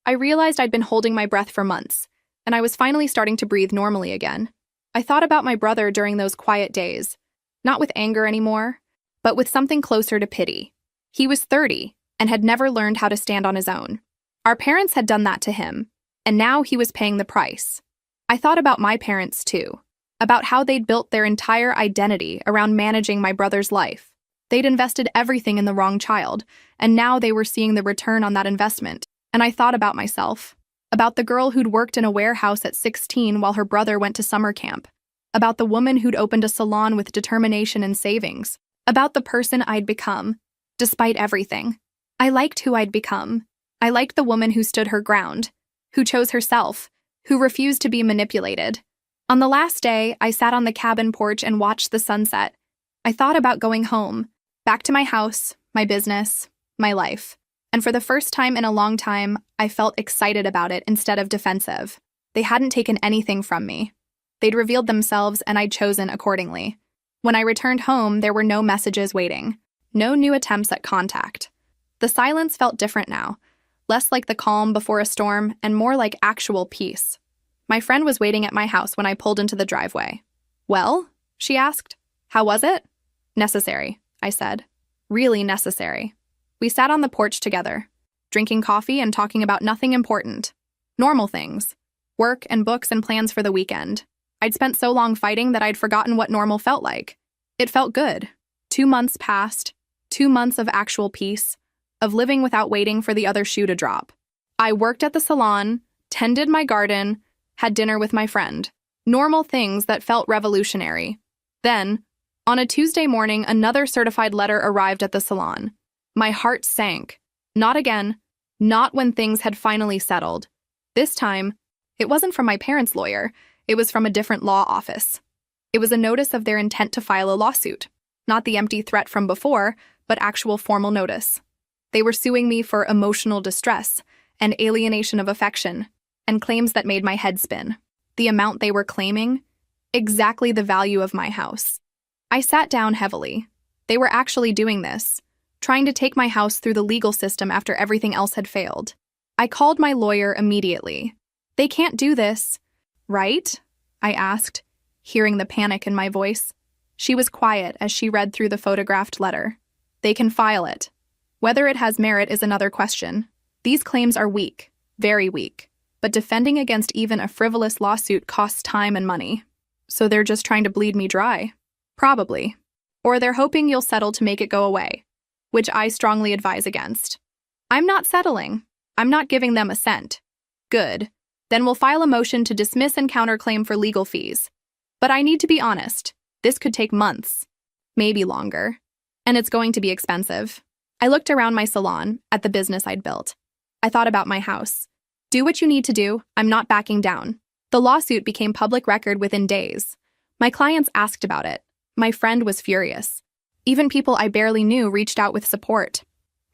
I realized I'd been holding my breath for months, and I was finally starting to breathe normally again. I thought about my brother during those quiet days, not with anger anymore, but with something closer to pity. He was 30 and had never learned how to stand on his own. Our parents had done that to him, and now he was paying the price. I thought about my parents too, about how they'd built their entire identity around managing my brother's life. They'd invested everything in the wrong child, and now they were seeing the return on that investment. And I thought about myself, about the girl who'd worked in a warehouse at 16 while her brother went to summer camp, about the woman who'd opened a salon with determination and savings, about the person I'd become, despite everything. I liked who I'd become. I liked the woman who stood her ground, who chose herself, who refused to be manipulated. On the last day, I sat on the cabin porch and watched the sunset. I thought about going home, back to my house, my business, my life. And for the first time in a long time, I felt excited about it instead of defensive. They hadn't taken anything from me. They'd revealed themselves and I'd chosen accordingly. When I returned home, there were no messages waiting, no new attempts at contact. The silence felt different now, less like the calm before a storm and more like actual peace. My friend was waiting at my house when I pulled into the driveway. Well, she asked. How was it? Necessary, I said. Really necessary. We sat on the porch together, drinking coffee and talking about nothing important. Normal things. Work and books and plans for the weekend. I'd spent so long fighting that I'd forgotten what normal felt like. It felt good. 2 months passed. 2 months of actual peace, of living without waiting for the other shoe to drop. I worked at the salon, tended my garden, had dinner with my friend. Normal things that felt revolutionary. Then, on a Tuesday morning, another certified letter arrived at the salon. My heart sank. Not again. Not when things had finally settled. This time, it wasn't from my parents' lawyer. It was from a different law office. It was a notice of their intent to file a lawsuit. Not the empty threat from before, but actual formal notice. They were suing me for emotional distress and alienation of affection, and claims that made my head spin. The amount they were claiming? Exactly the value of my house. I sat down heavily. They were actually doing this, trying to take my house through the legal system after everything else had failed. I called my lawyer immediately. They can't do this, right? I asked, hearing the panic in my voice. She was quiet as she read through the photographed letter. They can file it. Whether it has merit is another question. These claims are weak, very weak, but defending against even a frivolous lawsuit costs time and money. So they're just trying to bleed me dry? Probably. Or they're hoping you'll settle to make it go away, which I strongly advise against. I'm not settling. I'm not giving them a cent. Good. Then we'll file a motion to dismiss and counterclaim for legal fees. But I need to be honest. This could take months, maybe longer. And it's going to be expensive. I looked around my salon, at the business I'd built. I thought about my house. Do what you need to do, I'm not backing down. The lawsuit became public record within days. My clients asked about it. My friend was furious. Even people I barely knew reached out with support.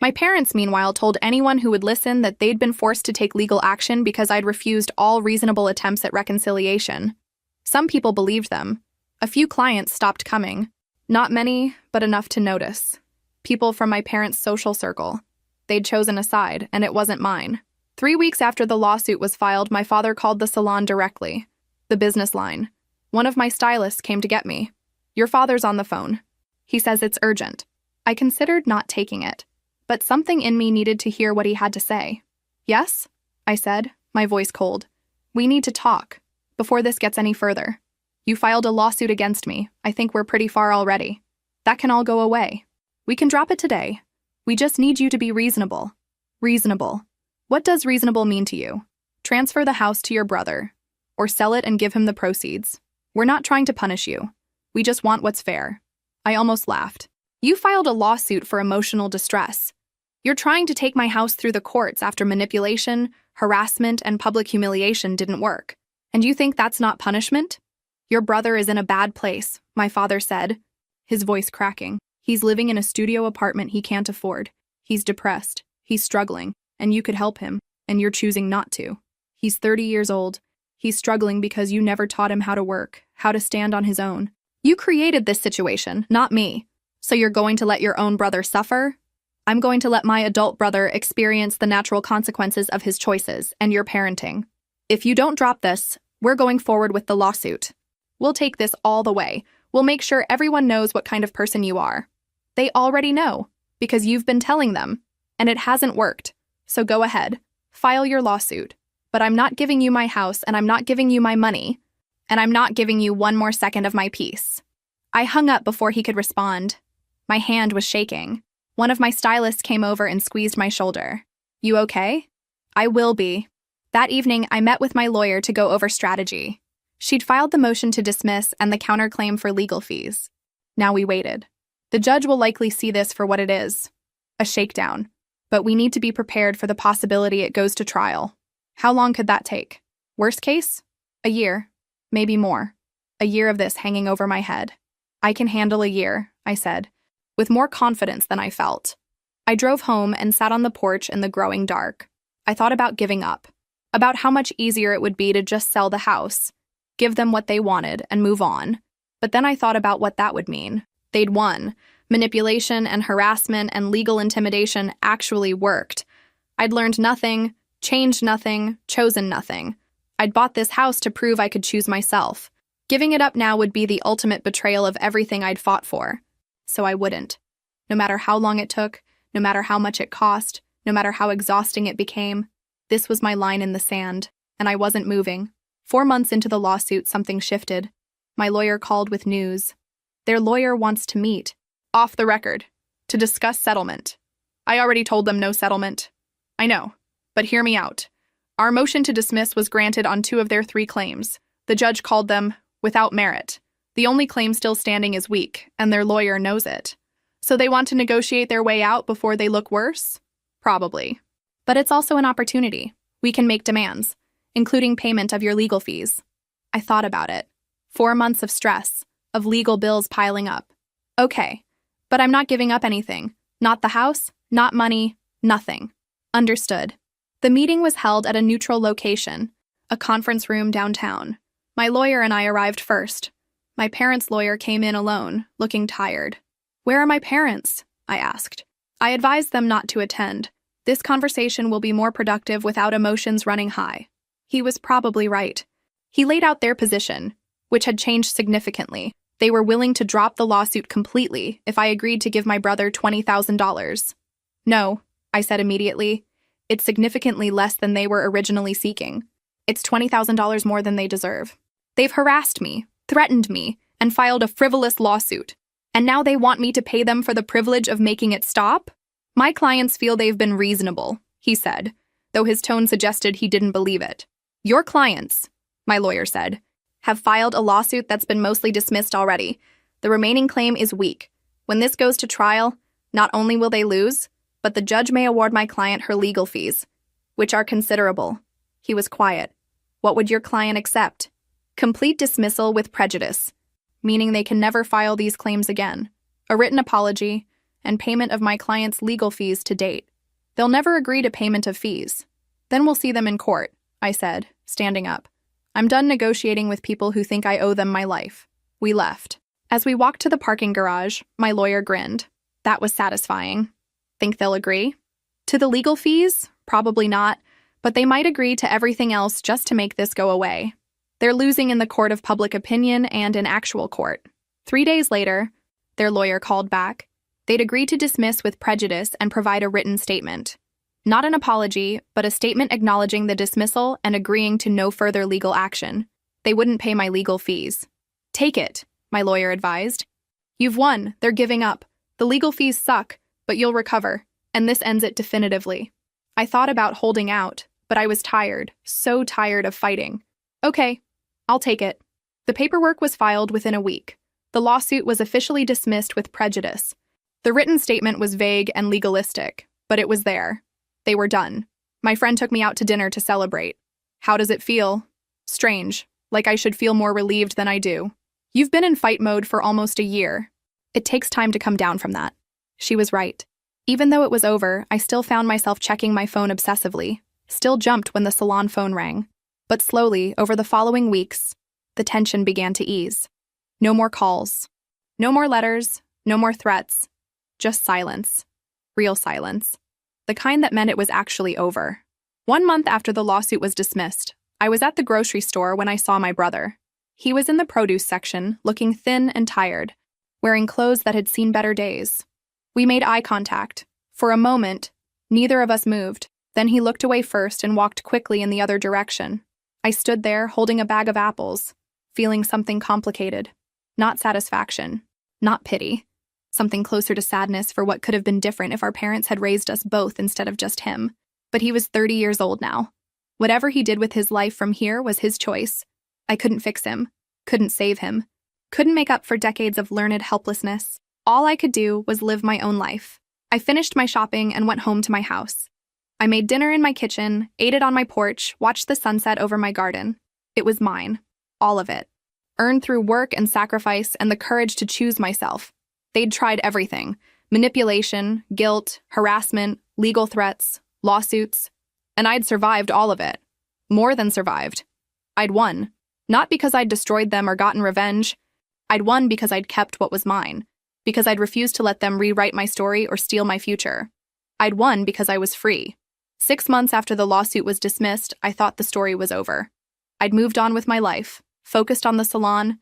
My parents, meanwhile, told anyone who would listen that they'd been forced to take legal action because I'd refused all reasonable attempts at reconciliation. Some people believed them. A few clients stopped coming. Not many, but enough to notice. People from my parents' social circle. They'd chosen a side, and it wasn't mine. 3 weeks after the lawsuit was filed, my father called the salon directly. The business line. One of my stylists came to get me. Your father's on the phone. He says it's urgent. I considered not taking it, but something in me needed to hear what he had to say. Yes? I said, my voice cold. We need to talk, before this gets any further. You filed a lawsuit against me. I think we're pretty far already. That can all go away. We can drop it today. We just need you to be reasonable. Reasonable. What does reasonable mean to you? Transfer the house to your brother, or sell it and give him the proceeds. We're not trying to punish you. We just want what's fair. I almost laughed. You filed a lawsuit for emotional distress. You're trying to take my house through the courts after manipulation, harassment, and public humiliation didn't work. And you think that's not punishment? Your brother is in a bad place, my father said, his voice cracking. He's living in a studio apartment he can't afford. He's depressed. He's struggling, and you could help him, and you're choosing not to. He's 30 years old. He's struggling because you never taught him how to work, how to stand on his own. You created this situation, not me. So you're going to let your own brother suffer? I'm going to let my adult brother experience the natural consequences of his choices and your parenting. If you don't drop this, we're going forward with the lawsuit. We'll take this all the way. We'll make sure everyone knows what kind of person you are. They already know, because you've been telling them, and it hasn't worked. So go ahead, file your lawsuit. But I'm not giving you my house, and I'm not giving you my money, and I'm not giving you one more second of my peace. I hung up before he could respond. My hand was shaking. One of my stylists came over and squeezed my shoulder. You okay? I will be. That evening, I met with my lawyer to go over strategy. She'd filed the motion to dismiss and the counterclaim for legal fees. Now we waited. The judge will likely see this for what it is, a shakedown. But we need to be prepared for the possibility it goes to trial. How long could that take? Worst case? A year. Maybe more. A year of this hanging over my head. I can handle a year, I said, with more confidence than I felt. I drove home and sat on the porch in the growing dark. I thought about giving up, about how much easier it would be to just sell the house, give them what they wanted, and move on. But then I thought about what that would mean. They'd won. Manipulation and harassment and legal intimidation actually worked. I'd learned nothing, changed nothing, chosen nothing. I'd bought this house to prove I could choose myself. Giving it up now would be the ultimate betrayal of everything I'd fought for. So I wouldn't. No matter how long it took, no matter how much it cost, no matter how exhausting it became, this was my line in the sand, and I wasn't moving. 4 months into the lawsuit, something shifted. My lawyer called with news. Their lawyer wants to meet, off the record, to discuss settlement. I already told them no settlement. I know, but hear me out. Our motion to dismiss was granted on 2 of their 3 claims. The judge called them without merit. The only claim still standing is weak, and their lawyer knows it. So they want to negotiate their way out before they look worse? Probably. But it's also an opportunity. We can make demands, including payment of your legal fees. I thought about it. 4 months of stress, of legal bills piling up. Okay, but I'm not giving up anything. Not the house, not money, nothing. Understood. The meeting was held at a neutral location, a conference room downtown. My lawyer and I arrived first. My parents' lawyer came in alone, looking tired. "Where are my parents?" I asked. I advised them not to attend. This conversation will be more productive without emotions running high. He was probably right. He laid out their position, which had changed significantly. They were willing to drop the lawsuit completely if I agreed to give my brother $20,000. "No," I said immediately. "It's significantly less than they were originally seeking. It's $20,000 more than they deserve. They've harassed me, threatened me, and filed a frivolous lawsuit. And now they want me to pay them for the privilege of making it stop? My clients feel they've been reasonable," he said, though his tone suggested he didn't believe it. "Your clients," my lawyer said, "have filed a lawsuit that's been mostly dismissed already. The remaining claim is weak. When this goes to trial, not only will they lose, but the judge may award my client her legal fees, which are considerable." He was quiet. "What would your client accept?" "Complete dismissal with prejudice, meaning they can never file these claims again, a written apology, and payment of my client's legal fees to date. They'll never agree to payment of fees. Then we'll see them in court," I said, standing up. "I'm done negotiating with people who think I owe them my life." We left. As we walked to the parking garage, my lawyer grinned. That was satisfying. "Think they'll agree?" "To the legal fees? Probably not, but they might agree to everything else just to make this go away. They're losing in the court of public opinion and in actual court." 3 days later, their lawyer called back. They'd agree to dismiss with prejudice and provide a written statement. Not an apology, but a statement acknowledging the dismissal and agreeing to no further legal action. They wouldn't pay my legal fees. "Take it," my lawyer advised. "You've won. They're giving up. The legal fees suck, but you'll recover, and this ends it definitively." I thought about holding out, but I was tired, so tired of fighting. "Okay, I'll take it." The paperwork was filed within a week. The lawsuit was officially dismissed with prejudice. The written statement was vague and legalistic, but it was there. They were done. My friend took me out to dinner to celebrate. "How does it feel?" "Strange, like I should feel more relieved than I do." "You've been in fight mode for almost a year. It takes time to come down from that." She was right. Even though it was over, I still found myself checking my phone obsessively, still jumped when the salon phone rang. But slowly, over the following weeks, the tension began to ease. No more calls. No more letters. No more threats. Just silence. Real silence. The kind that meant it was actually over. 1 month after the lawsuit was dismissed, I was at the grocery store when I saw my brother. He was in the produce section, looking thin and tired, wearing clothes that had seen better days. We made eye contact. For a moment, neither of us moved. Then he looked away first and walked quickly in the other direction. I stood there, holding a bag of apples, feeling something complicated. Not satisfaction. Not pity. Something closer to sadness for what could have been different if our parents had raised us both instead of just him. But he was 30 years old now. Whatever he did with his life from here was his choice. I couldn't fix him. Couldn't save him. Couldn't make up for decades of learned helplessness. All I could do was live my own life. I finished my shopping and went home to my house. I made dinner in my kitchen, ate it on my porch, watched the sunset over my garden. It was mine. All of it. Earned through work and sacrifice and the courage to choose myself. They'd tried everything. Manipulation, guilt, harassment, legal threats, lawsuits. And I'd survived all of it. More than survived. I'd won. Not because I'd destroyed them or gotten revenge. I'd won because I'd kept what was mine. Because I'd refused to let them rewrite my story or steal my future. I'd won because I was free. 6 months after the lawsuit was dismissed, I thought the story was over. I'd moved on with my life, focused on the salon,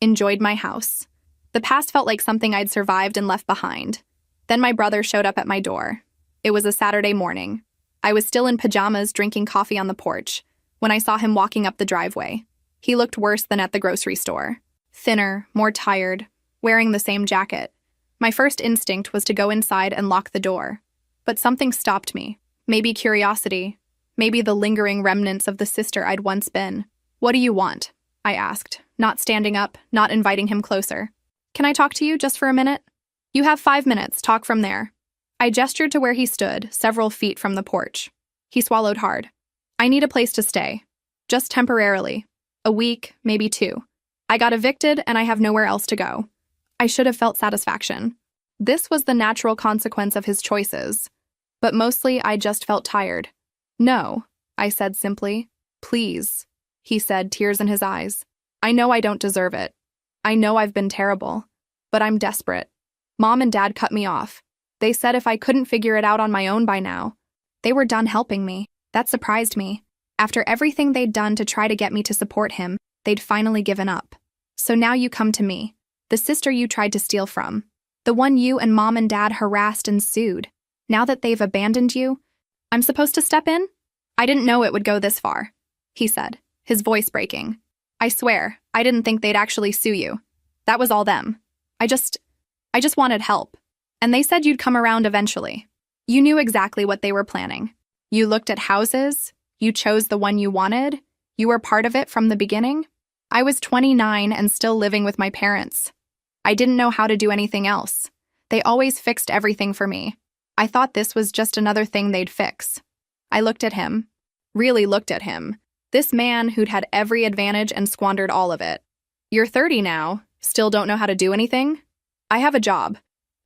enjoyed my house. The past felt like something I'd survived and left behind. Then my brother showed up at my door. It was a Saturday morning. I was still in pajamas drinking coffee on the porch when I saw him walking up the driveway. He looked worse than at the grocery store. Thinner, more tired, wearing the same jacket. My first instinct was to go inside and lock the door. But something stopped me. Maybe curiosity. Maybe the lingering remnants of the sister I'd once been. "What do you want?" I asked, not standing up, not inviting him closer. "Can I talk to you just for a minute?" "You have 5 minutes, talk from there." I gestured to where he stood, several feet from the porch. He swallowed hard. "I need a place to stay. Just temporarily. A week, maybe 2. I got evicted and I have nowhere else to go." I should have felt satisfaction. This was the natural consequence of his choices. But mostly, I just felt tired. No, I said simply. Please, he said, tears in his eyes. I know I don't deserve it. I know I've been terrible. But I'm desperate. Mom and Dad cut me off. They said if I couldn't figure it out on my own by now, they were done helping me. That surprised me. After everything they'd done to try to get me to support him, they'd finally given up. So now you come to me, the sister you tried to steal from, the one you and Mom and Dad harassed and sued. Now that they've abandoned you, I'm supposed to step in? I didn't know it would go this far, he said, his voice breaking. I swear, I didn't think they'd actually sue you. That was all them. I just wanted help. And they said you'd come around eventually. You knew exactly what they were planning. You looked at houses. You chose the one you wanted. You were part of it from the beginning. I was 29 and still living with my parents. I didn't know how to do anything else. They always fixed everything for me. I thought this was just another thing they'd fix. I looked at him. Really looked at him. This man who'd had every advantage and squandered all of it. You're 30 now. Still don't know how to do anything? I have a job.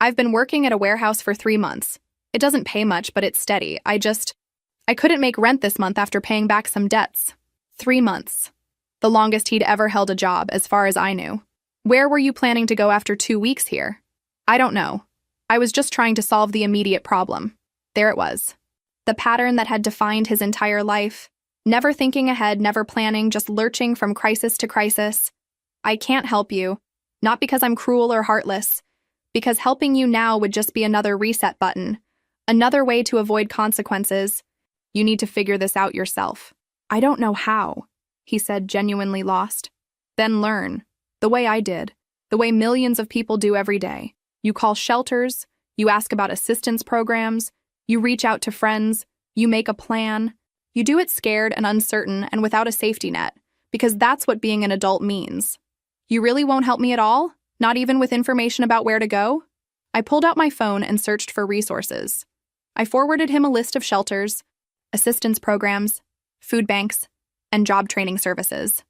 I've been working at a warehouse for 3 months. It doesn't pay much, but it's steady. I couldn't make rent this month after paying back some debts. 3 months. The longest he'd ever held a job, as far as I knew. Where were you planning to go after 2 weeks here? I don't know. I was just trying to solve the immediate problem. There it was. The pattern that had defined his entire life. Never thinking ahead, never planning, just lurching from crisis to crisis. I can't help you. Not because I'm cruel or heartless. Because helping you now would just be another reset button. Another way to avoid consequences. You need to figure this out yourself. I don't know how, he said, genuinely lost. Then learn. The way I did. The way millions of people do every day. You call shelters. You ask about assistance programs. You reach out to friends. You make a plan. You do it scared and uncertain and without a safety net, because that's what being an adult means. You really won't help me at all? Not even with information about where to go? I pulled out my phone and searched for resources. I forwarded him a list of shelters, assistance programs, food banks, and job training services.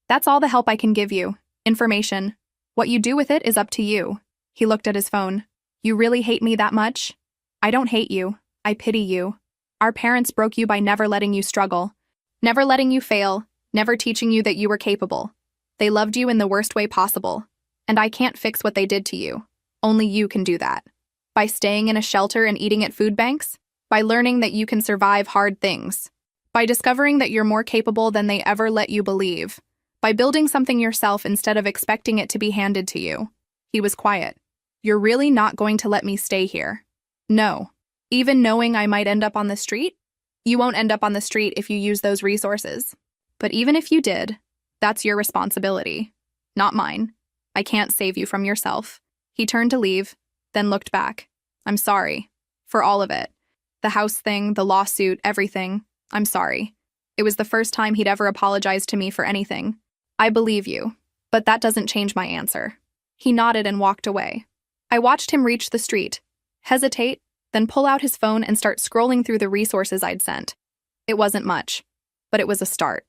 That's all the help I can give you. Information. What you do with it is up to you. He looked at his phone. You really hate me that much? I don't hate you. I pity you. Our parents broke you by never letting you struggle, never letting you fail, never teaching you that you were capable. They loved you in the worst way possible. And I can't fix what they did to you. Only you can do that. By staying in a shelter and eating at food banks? By learning that you can survive hard things? By discovering that you're more capable than they ever let you believe? By building something yourself instead of expecting it to be handed to you? He was quiet. You're really not going to let me stay here? No. Even knowing I might end up on the street? You won't end up on the street if you use those resources. But even if you did, that's your responsibility, not mine. I can't save you from yourself. He turned to leave, then looked back. I'm sorry. For all of it. The house thing, the lawsuit, everything. I'm sorry. It was the first time he'd ever apologized to me for anything. I believe you, but that doesn't change my answer. He nodded and walked away. I watched him reach the street, hesitate, then pull out his phone and start scrolling through the resources I'd sent. It wasn't much, but it was a start.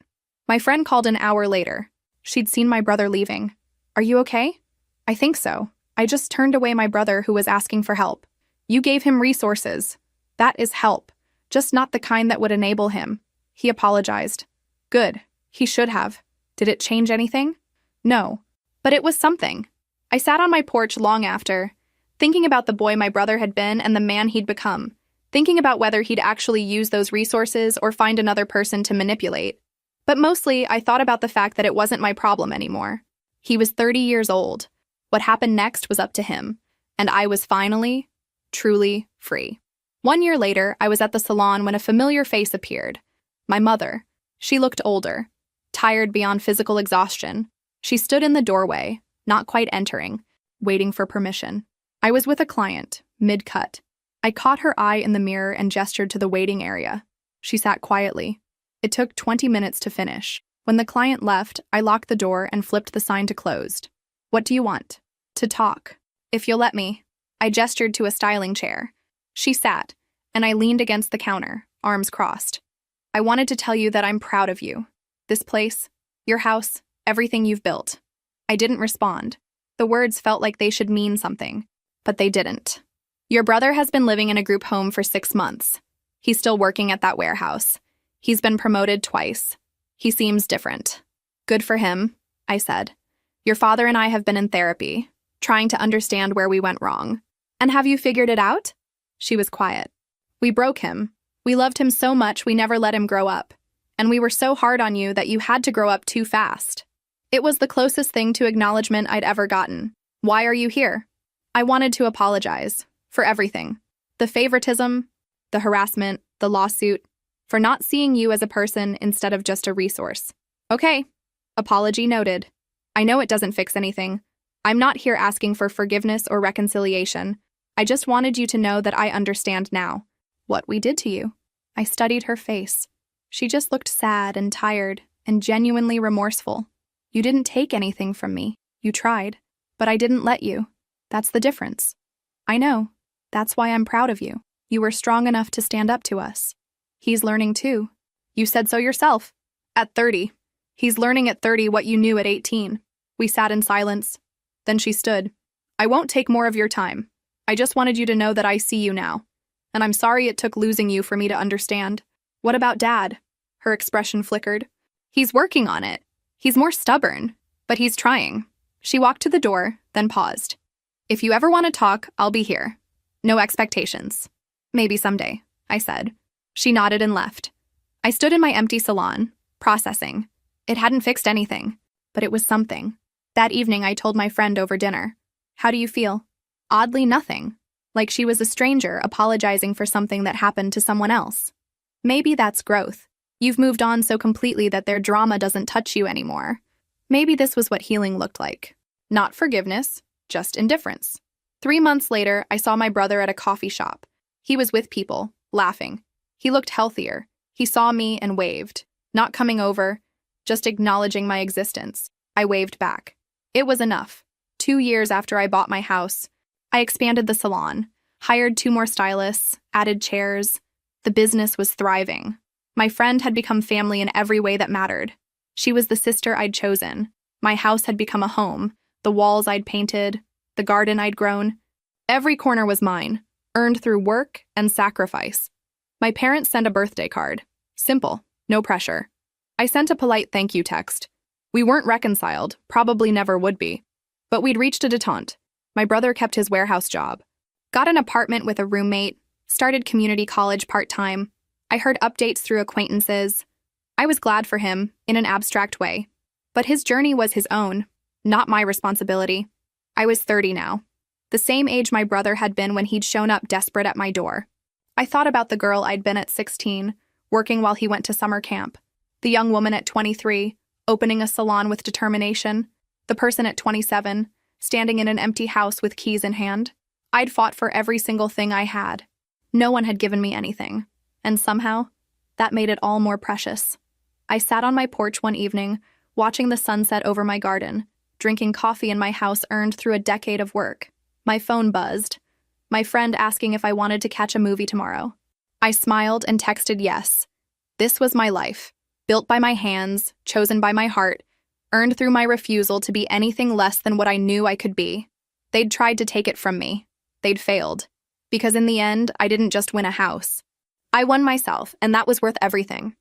My friend called an hour later. She'd seen my brother leaving. Are you okay? I think so. I just turned away my brother who was asking for help. You gave him resources. That is help, just not the kind that would enable him. He apologized. Good. He should have. Did it change anything? No. But it was something. I sat on my porch long after, thinking about the boy my brother had been and the man he'd become, thinking about whether he'd actually use those resources or find another person to manipulate. But mostly, I thought about the fact that it wasn't my problem anymore. He was 30 years old. What happened next was up to him, and I was finally, truly free. 1 year later, I was at the salon when a familiar face appeared. My mother. She looked older, tired beyond physical exhaustion. She stood in the doorway, not quite entering, waiting for permission. I was with a client, mid-cut. I caught her eye in the mirror and gestured to the waiting area. She sat quietly. It took 20 minutes to finish. When the client left, I locked the door and flipped the sign to closed. What do you want? To talk. If you'll let me. I gestured to a styling chair. She sat, and I leaned against the counter, arms crossed. I wanted to tell you that I'm proud of you. This place, your house, everything you've built. I didn't respond. The words felt like they should mean something. but they didn't. Your brother has been living in a group home for 6 months. He's still working at that warehouse. He's been promoted twice. He seems different. Good for him, I said. Your father and I have been in therapy, trying to understand where we went wrong. And have you figured it out? She was quiet. We broke him. We loved him so much we never let him grow up. And we were so hard on you that you had to grow up too fast. It was the closest thing to acknowledgement I'd ever gotten. Why are you here? I wanted to apologize for everything. The favoritism, the harassment, the lawsuit, for not seeing you as a person instead of just a resource. Okay, apology noted. I know it doesn't fix anything. I'm not here asking for forgiveness or reconciliation. I just wanted you to know that I understand now what we did to you. I studied her face. She just looked sad and tired and genuinely remorseful. You didn't take anything from me. You tried, but I didn't let you. That's the difference. I know. That's why I'm proud of you. You were strong enough to stand up to us. He's learning too. You said so yourself. At 30. He's learning at 30 what you knew at 18. We sat in silence. Then she stood. I won't take more of your time. I just wanted you to know that I see you now. And I'm sorry it took losing you for me to understand. What about Dad? Her expression flickered. He's working on it. He's more stubborn, but he's trying. She walked to the door, then paused. If you ever want to talk, I'll be here. No expectations. Maybe someday, I said. She nodded and left. I stood in my empty salon, processing. It hadn't fixed anything, but it was something. That evening, I told my friend over dinner. How do you feel? Oddly, nothing. Like she was a stranger apologizing for something that happened to someone else. Maybe that's growth. You've moved on so completely that their drama doesn't touch you anymore. Maybe this was what healing looked like. Not forgiveness, just indifference. 3 months later, I saw my brother at a coffee shop. He was with people, laughing. He looked healthier. He saw me and waved, not coming over, just acknowledging my existence. I waved back. It was enough. 2 years after I bought my house, I expanded the salon, hired 2 more stylists, added chairs. The business was thriving. My friend had become family in every way that mattered. She was the sister I'd chosen. My house had become a home, the walls I'd painted, the garden I'd grown. Every corner was mine, earned through work and sacrifice. My parents sent a birthday card. Simple, no pressure. I sent a polite thank you text. We weren't reconciled, probably never would be. But we'd reached a detente. My brother kept his warehouse job, got an apartment with a roommate, started community college part-time. I heard updates through acquaintances. I was glad for him, in an abstract way. But his journey was his own, not my responsibility. I was 30 now, the same age my brother had been when he'd shown up desperate at my door. I thought about the girl I'd been at 16, working while he went to summer camp, the young woman at 23, opening a salon with determination, the person at 27, standing in an empty house with keys in hand. I'd fought for every single thing I had. No one had given me anything, and somehow, that made it all more precious. I sat on my porch one evening, watching the sunset over my garden, drinking coffee in my house earned through a decade of work. My phone buzzed. My friend asking if I wanted to catch a movie tomorrow. I smiled and texted yes. This was my life, built by my hands, chosen by my heart, earned through my refusal to be anything less than what I knew I could be. They'd tried to take it from me. They'd failed. Because in the end, I didn't just win a house. I won myself, and that was worth everything.